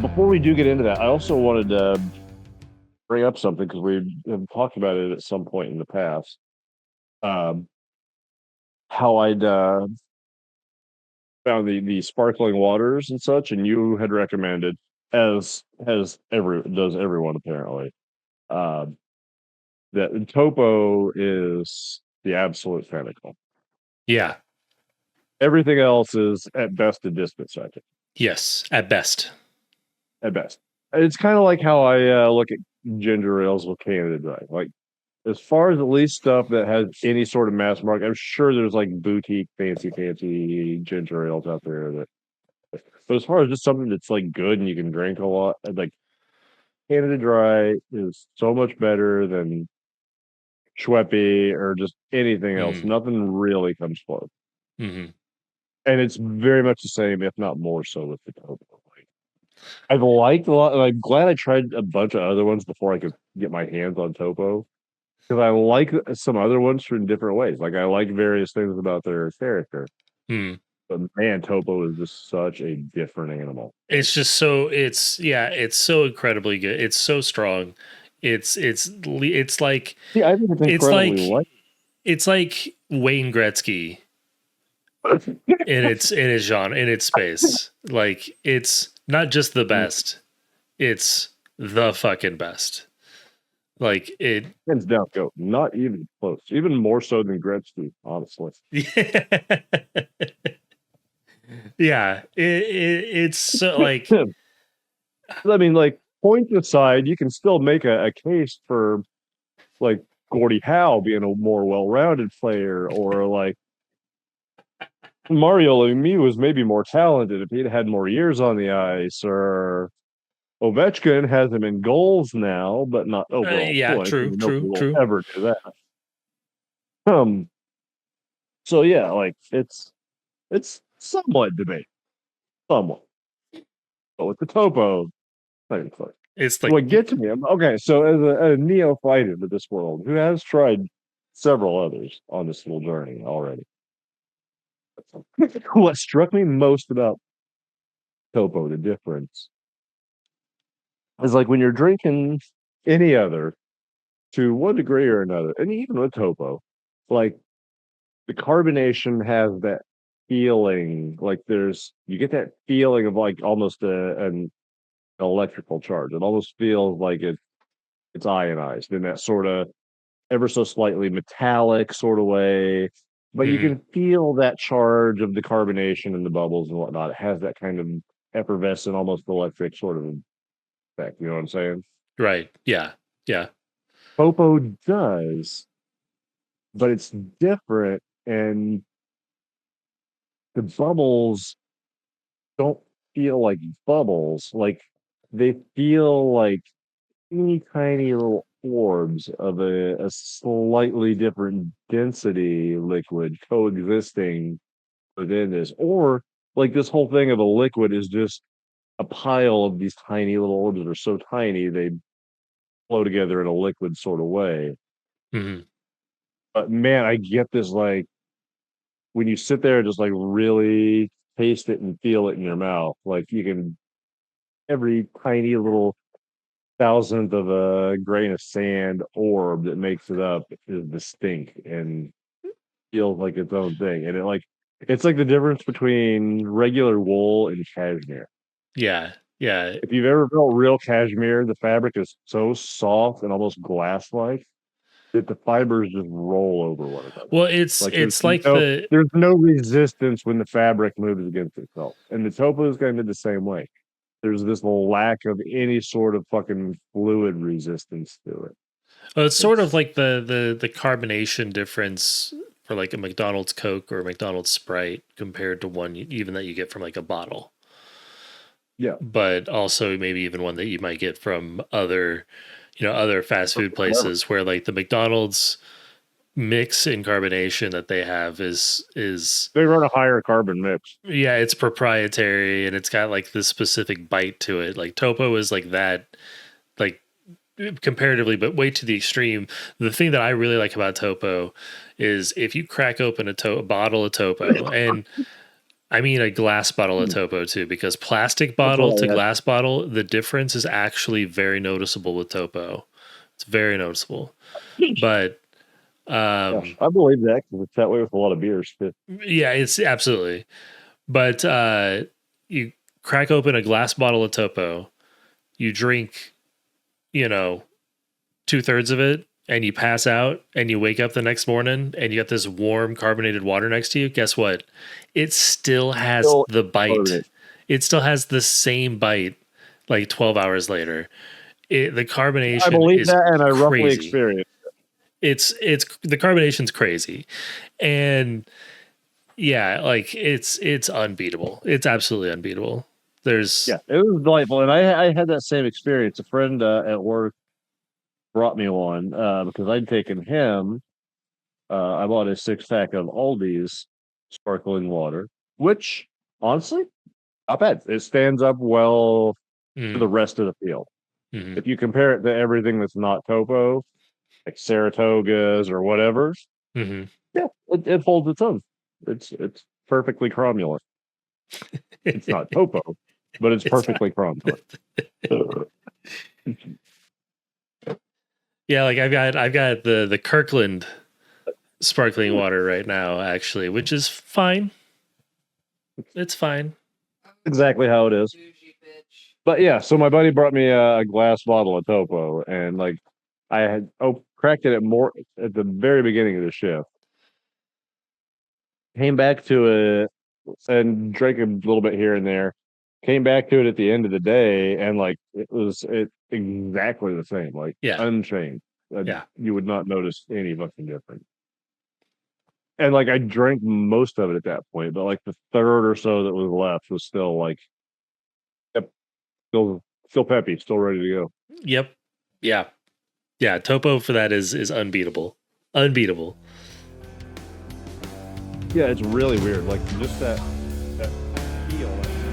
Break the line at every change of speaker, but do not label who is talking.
Before we do get into that, I also wanted to bring up something because we have talked about it at some point in the past. Um, how I'd found the sparkling waters and such, and you had recommended, as does everyone apparently, uh, that Topo is the absolute pinnacle.
Yeah.
Everything else is at best a distance, I think.
Yes. At best.
At best, it's kind of like how I look at ginger ales with Canada Dry. Like, as far as at least stuff that has any sort of mass market, I'm sure there's like boutique, fancy ginger ales out there that. But as far as just something that's like good and you can drink a lot, like Canada Dry is so much better than Schweppes or just anything else.
Mm.
Nothing really comes close,
Hmm.
and it's very much the same, if not more so, with the Topo. Like, I've liked a lot. And I'm glad I tried a bunch of other ones before I could get my hands on Topo because I like some other ones in different ways. Like, I like various things about their character,
Mm.
but man, Topo is just such a different animal. Like,
It's just so it's so incredibly good. It's so strong. It's like
yeah, I think it's
it's
incredibly
like
light.
it's like Wayne Gretzky in its genre in its space. Like it's not just the best, it's the fucking best. Like it
Hands down, go. Not even close. Even more so than Gretzky, honestly.
yeah, it's so like
I mean, like, points aside, you can still make a case for like Gordie Howe being a more well-rounded player, or like Mario Lemieux was maybe more talented if he'd had more years on the ice, or Ovechkin has him in goals now, but not overall
yeah,
points. I
true,
mean, nobody
true,
will
true.
ever do that. Um, so yeah, like it's somewhat debatable, somewhat. But with the Topo, not even close.
It's like
What gets me, okay, so as a neophyte into this world who has tried several others on this little journey already, what struck me most about Topo, the difference, is like when you're drinking any other to one degree or another, and even with Topo, like the carbonation has that feeling, like you get that feeling of like almost an electrical charge. It almost feels like it's ionized in that sort of ever so slightly metallic sort of way, but you
mhm.
can feel that charge of the carbonation and the bubbles and whatnot. It has that kind of effervescent, almost electric sort of effect. You know what I'm saying?
Right. Yeah. Yeah.
Popo does, but it's different, and the bubbles don't feel like bubbles. Like, they feel like teeny tiny little orbs of a slightly different density liquid coexisting within this. Or like this whole thing of a liquid is just a pile of these tiny little orbs that are so tiny they flow together in a liquid sort of way.
Hmm.
But man, I get this, like, when you sit there and just like really taste it and feel it in your mouth, like you can every tiny little thousandth of a grain of sand orb that makes it up is distinct and feels like its own thing. And it's like the difference between regular wool and cashmere.
Yeah. Yeah.
If you've ever felt real cashmere, the fabric is so soft and almost glass-like that the fibers just roll over one another.
Well,
Like,
it's like the
there's no resistance when the fabric moves against itself. And the topo is kind of the same way. There's this lack of any sort of fucking fluid resistance to it.
it's sort of
It's
like the carbonation difference for like a McDonald's Coke or a McDonald's Sprite compared to one even that you get from like a bottle.
Yeah,
But also maybe even one that you might get from other, other fast food
whatever.
places where like the McDonald's mix and carbonation that they have is
They run a higher carbon mix.
yeah, it's proprietary and it's got like this specific bite to it. Like Topo is like that, like comparatively, but way to the extreme. The thing that I really like about Topo is if you crack open a bottle of Topo, and I mean a glass bottle of Topo too, because plastic
That's
bottle to
what I
glass bottle, the difference is actually very noticeable with Topo. It's very noticeable.
had.
But
Gosh, I believe that because it's that way with a lot of beers too.
yeah, it's absolutely. But you crack open a glass bottle of Topo, you drink, you know, 2/3 of it, and you pass out, and you wake up the next morning, and you got this warm carbonated water next to you. Guess what? It still has
Still
the bite.
carbonate.
It still has the same bite, like 12 hours later. The
I
carbonation
believe
is
that, and I roughly
crazy.
experienced.
It's the carbonation's crazy, and yeah, like it's unbeatable. It's absolutely unbeatable. There's
Yeah, it was delightful, and I had that same experience. A friend at work brought me one because I'd taken him. I bought a 6 pack of Aldi's sparkling water, which honestly, not bad. It stands up well to
mm,
the rest of the field.
mhm.
If you compare it to everything that's not Topo, like Saratogas or whatever,
Mhm.
yeah, it holds its own. It's perfectly cromulent. It's not Topo, but it's
It's
perfectly cromulent.
yeah, like I've got the Kirkland sparkling water right now, actually, which is fine. It's fine.
Exactly how it is. But yeah, so my buddy brought me a glass bottle of Topo, and like I had cracked it at more at the very beginning of the shift. Came back to it and drank a little bit here and there. Came back to it at the end of the day, and like it exactly the same, like
Yeah,
unchanged.
yeah.
You would not notice any fucking difference. And like I drank most of it at that point, but like the third or so that was left was still like, yep, still peppy, still ready to go.
Yep. Yeah. Yeah. Topo for that is unbeatable. Unbeatable.
Yeah, it's really weird. Like just that feel.